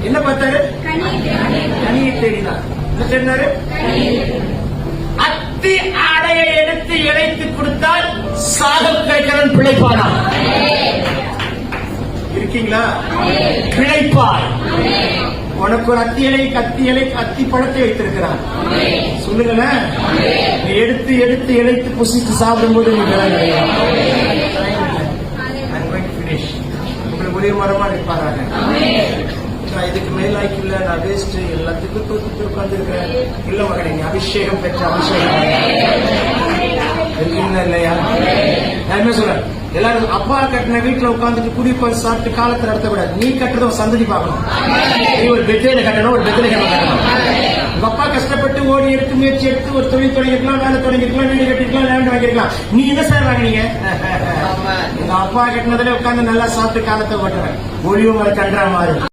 என்ன பார்த்தாரு? கனியை தேடினார். என்ன தேடினாரு? அத்தி ஆடையை எடுத்து இழைத்து கொடுத்தால் சாகம் கிடைக்கிறவன் பிழைப்பானா? இருக்கீங்களா? பிழைப்பார். உனக்கு ஒரு அத்தி பழத்தை வைத்திருக்கிறான். சொல்லுங்களேன். நீ எடுத்து எடுத்து இழைத்து புசித்து சாப்பிடும்போது நீ உங்களுக்கு ஒரே மரமா இருப்பாராங்க. நான் இதுக்கு மேலாய்க்கு இல்ல, நான் வேஸ்ட், எல்லாத்துக்கும் தோத்து உட்கார்ந்து இருக்கிறேன். இல்ல மகனே, நீ அபிஷேகம் பெற்ற அபிஷேகம் இருக்கீங்களா இல்லையா? நான் என்ன சொல்றேன், எல்லாரும் அப்பா கட்டின வீட்டுல உட்காந்துட்டு குடிப்பால் சாப்பிட்டு காலத்தை நடத்தக்கூடாது. நீ கட்டுறத ஒரு சந்ததி பார்க்கணும். நீ ஒரு பெட்லையில கட்டணும், ஒரு பெட்லையில கட்டணும். உங்க அப்பா கஷ்டப்பட்டு ஓடி எடுத்து முயற்சி எடுத்து ஒரு தொழில் தொடங்கிருக்கலாம், வேலை தொடங்கிருக்கலாம், வீடு கட்டிருக்கலாம், லேண்ட் வாங்கிருக்கலாம். நீ என்ன சார் வாங்கினீங்க? எங்க அப்பா கட்டினதுல உட்காந்து நல்லா சாப்பிட்டு காலத்தை ஓட்டுறேன். ஒளிவு கன்றா மாதிரி.